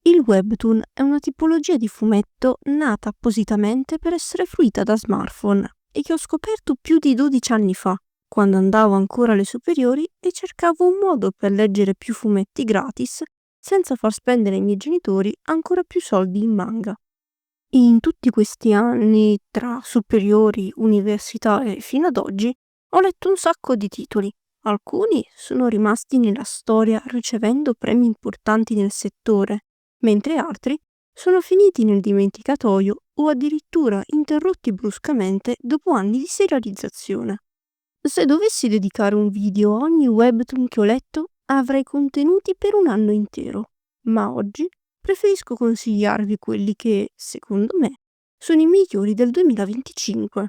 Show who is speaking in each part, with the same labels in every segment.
Speaker 1: Il webtoon è una tipologia di fumetto nata appositamente per essere fruita da smartphone e che ho scoperto più di 12 anni fa, quando andavo ancora alle superiori e cercavo un modo per leggere più fumetti gratis senza far spendere ai miei genitori ancora più soldi in manga. In tutti questi anni, tra superiori, università e fino ad oggi, ho letto un sacco di titoli. Alcuni sono rimasti nella storia ricevendo premi importanti nel settore, mentre altri sono finiti nel dimenticatoio o addirittura interrotti bruscamente dopo anni di serializzazione. Se dovessi dedicare un video a ogni webtoon che ho letto, avrei contenuti per un anno intero, ma oggi preferisco consigliarvi quelli che, secondo me, sono i migliori del 2025.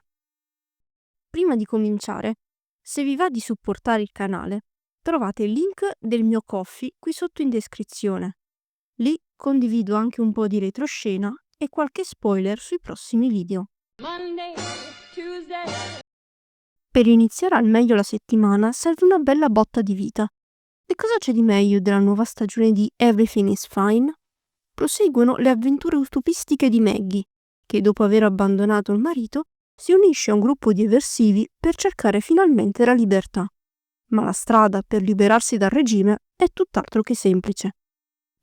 Speaker 1: Prima di cominciare, se vi va di supportare il canale, trovate il link del mio Ko-fi qui sotto in descrizione. Lì condivido anche un po' di retroscena e qualche spoiler sui prossimi video.
Speaker 2: Monday, Tuesday.
Speaker 1: Per iniziare al meglio la settimana serve una bella botta di vita. E cosa c'è di meglio della nuova stagione di Everything is Fine? Proseguono le avventure utopistiche di Maggie, che dopo aver abbandonato il marito si unisce a un gruppo di eversivi per cercare finalmente la libertà. Ma la strada per liberarsi dal regime è tutt'altro che semplice.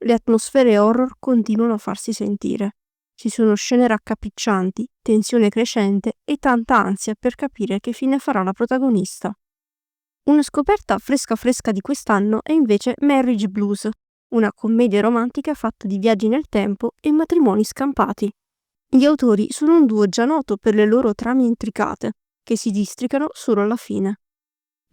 Speaker 1: Le atmosfere horror continuano a farsi sentire. Ci sono scene raccapriccianti, tensione crescente e tanta ansia per capire che fine farà la protagonista. Una scoperta fresca fresca di quest'anno è invece Marriage Blues, una commedia romantica fatta di viaggi nel tempo e matrimoni scampati. Gli autori sono un duo già noto per le loro trame intricate, che si districano solo alla fine.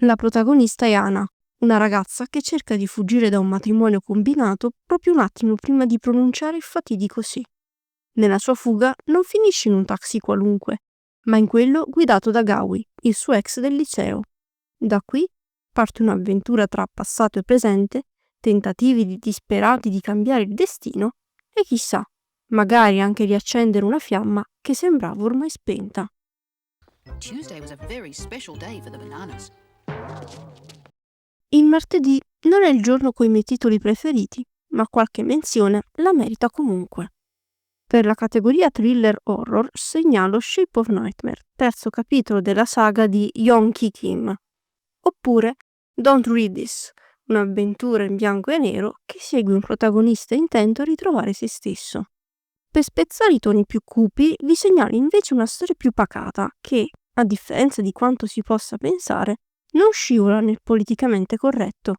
Speaker 1: La protagonista è Anna, una ragazza che cerca di fuggire da un matrimonio combinato proprio un attimo prima di pronunciare il fatidico sì. Nella sua fuga non finisce in un taxi qualunque, ma in quello guidato da Gaui, il suo ex del liceo. Da qui parte un'avventura tra passato e presente, tentativi disperati di cambiare il destino e chissà, magari anche riaccendere una fiamma che sembrava ormai spenta.
Speaker 2: Tuesday was a very special day for the bananas.
Speaker 1: Il martedì non è il giorno coi miei titoli preferiti, ma qualche menzione la merita comunque. Per la categoria thriller horror segnalo Shape of Nightmare, terzo capitolo della saga di Yeon-ki Kim. Oppure Don't Read This, un'avventura in bianco e nero che segue un protagonista intento a ritrovare se stesso. Per spezzare i toni più cupi vi segnalo invece una storia più pacata che, a differenza di quanto si possa pensare, non scivola nel politicamente corretto.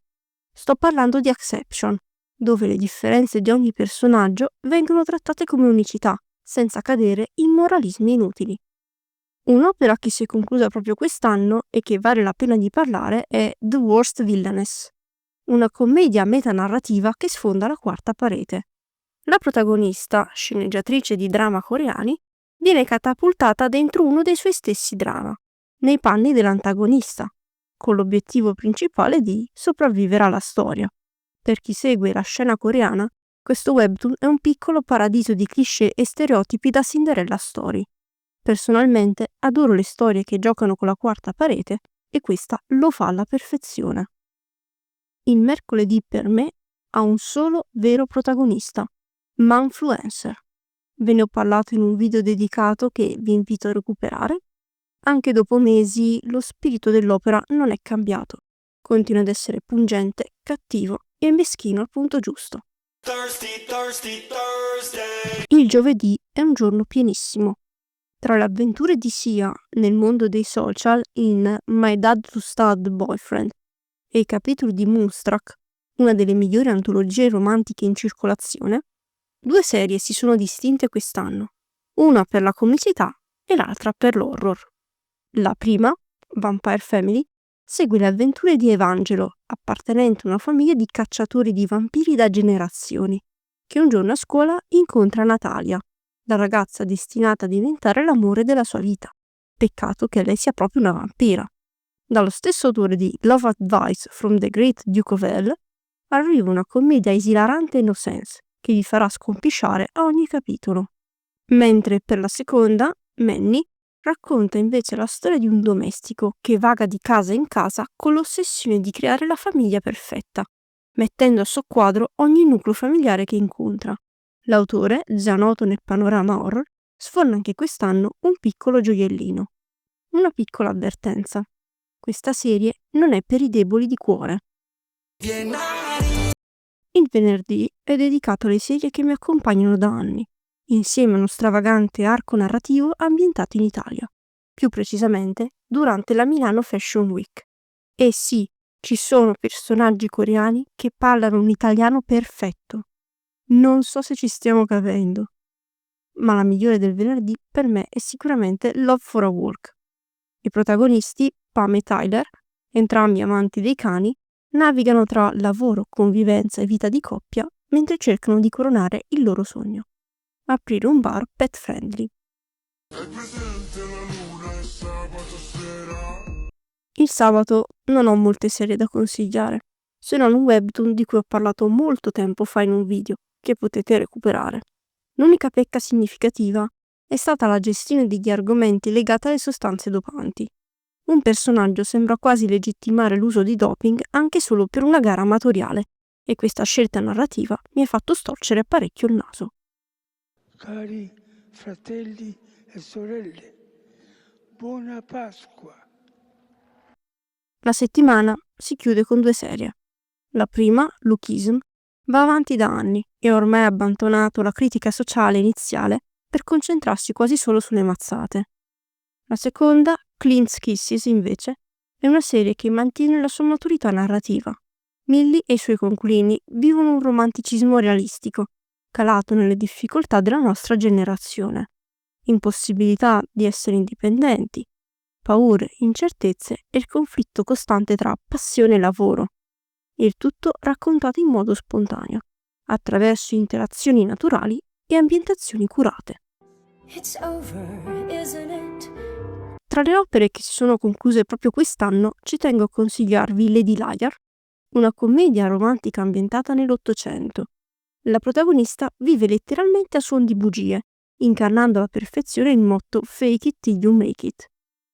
Speaker 1: Sto parlando di Exception, dove le differenze di ogni personaggio vengono trattate come unicità, senza cadere in moralismi inutili. Un'opera che si è conclusa proprio quest'anno e che vale la pena di parlare è The Worst Villainess, una commedia metanarrativa che sfonda la quarta parete. La protagonista, sceneggiatrice di drama coreani, viene catapultata dentro uno dei suoi stessi drama, nei panni dell'antagonista, con l'obiettivo principale di sopravvivere alla storia. Per chi segue la scena coreana, questo webtoon è un piccolo paradiso di cliché e stereotipi da Cinderella Story. Personalmente adoro le storie che giocano con la quarta parete e questa lo fa alla perfezione. Il mercoledì per me ha un solo vero protagonista, Manfluencer. Ve ne ho parlato in un video dedicato che vi invito a recuperare. Anche dopo mesi lo spirito dell'opera non è cambiato. Continua ad essere pungente, cattivo e meschino al punto giusto.
Speaker 3: Thursday.
Speaker 1: Il giovedì è un giorno pienissimo. Tra le avventure di Sia nel mondo dei social in My Dad to Stud Boyfriend e i capitoli di Moonstruck, una delle migliori antologie romantiche in circolazione, due serie si sono distinte quest'anno, una per la comicità e l'altra per l'horror. La prima, Vampire Family, segue le avventure di Evangelo, appartenente a una famiglia di cacciatori di vampiri da generazioni, che un giorno a scuola incontra Natalia, la ragazza destinata a diventare l'amore della sua vita. Peccato che lei sia proprio una vampira. Dallo stesso autore di Love Advice from the Great Duke of Hell arriva una commedia esilarante e no sense che vi farà scompisciare a ogni capitolo. Mentre per la seconda, Manny racconta invece la storia di un domestico che vaga di casa in casa con l'ossessione di creare la famiglia perfetta, mettendo a soqquadro ogni nucleo familiare che incontra. L'autore, già noto nel panorama horror, sforna anche quest'anno un piccolo gioiellino. Una piccola avvertenza. Questa serie non è per i deboli di cuore. Il venerdì è dedicato alle serie che mi accompagnano da anni, insieme a uno stravagante arco narrativo ambientato in Italia, più precisamente durante la Milano Fashion Week. E sì, ci sono personaggi coreani che parlano un italiano perfetto. Non so se ci stiamo capendo, ma la migliore del venerdì per me è sicuramente Love for a Walk. I protagonisti, Pam e Tyler, entrambi amanti dei cani, navigano tra lavoro, convivenza e vita di coppia mentre cercano di coronare il loro sogno: aprire un bar pet friendly. Il sabato non ho molte serie da consigliare, se non un webtoon di cui ho parlato molto tempo fa in un video, che potete recuperare. L'unica pecca significativa è stata la gestione degli argomenti legati alle sostanze dopanti. Un personaggio sembra quasi legittimare l'uso di doping anche solo per una gara amatoriale, e questa scelta narrativa mi ha fatto storcere parecchio il naso.
Speaker 4: Cari fratelli e sorelle, buona Pasqua!
Speaker 1: La settimana si chiude con 2 serie. La prima, Lookism, va avanti da anni e ormai ha abbandonato la critica sociale iniziale per concentrarsi quasi solo sulle mazzate. La seconda, Clint's Kisses, invece, è una serie che mantiene la sua maturità narrativa. Millie e i suoi coinquilini vivono un romanticismo realistico, calato nelle difficoltà della nostra generazione. Impossibilità di essere indipendenti, paure, incertezze e il conflitto costante tra passione e lavoro. Il tutto raccontato in modo spontaneo, attraverso interazioni naturali e ambientazioni curate.
Speaker 5: It's over, isn't it?
Speaker 1: Tra le opere che si sono concluse proprio quest'anno ci tengo a consigliarvi Lady Liar, una commedia romantica ambientata nell'Ottocento. La protagonista vive letteralmente a suon di bugie, incarnando alla perfezione il motto Fake it till you make it.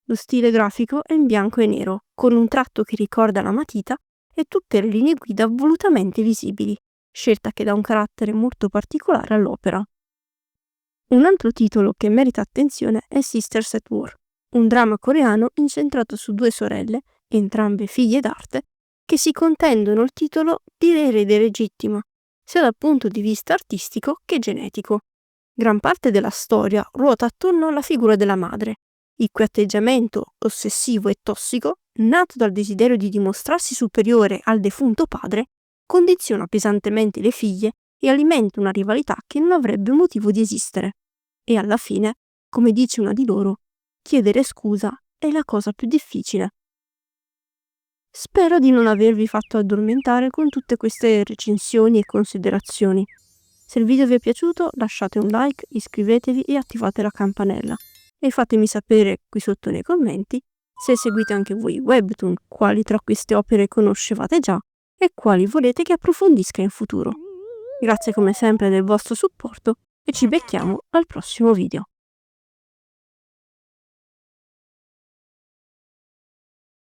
Speaker 1: Lo stile grafico è in bianco e nero, con un tratto che ricorda la matita e tutte le linee guida volutamente visibili, scelta che dà un carattere molto particolare all'opera. Un altro titolo che merita attenzione è Sisters at War, un dramma coreano incentrato su 2 sorelle, entrambe figlie d'arte, che si contendono il titolo di erede legittima, sia dal punto di vista artistico che genetico. Gran parte della storia ruota attorno alla figura della madre, il cui atteggiamento ossessivo e tossico, nato dal desiderio di dimostrarsi superiore al defunto padre, condiziona pesantemente le figlie e alimenta una rivalità che non avrebbe motivo di esistere. E alla fine, come dice una di loro, chiedere scusa è la cosa più difficile. Spero di non avervi fatto addormentare con tutte queste recensioni e considerazioni. Se il video vi è piaciuto, lasciate un like, iscrivetevi e attivate la campanella. E fatemi sapere qui sotto nei commenti se seguite anche voi webtoon, quali tra queste opere conoscevate già e quali volete che approfondisca in futuro. Grazie come sempre del vostro supporto e ci becchiamo al prossimo video.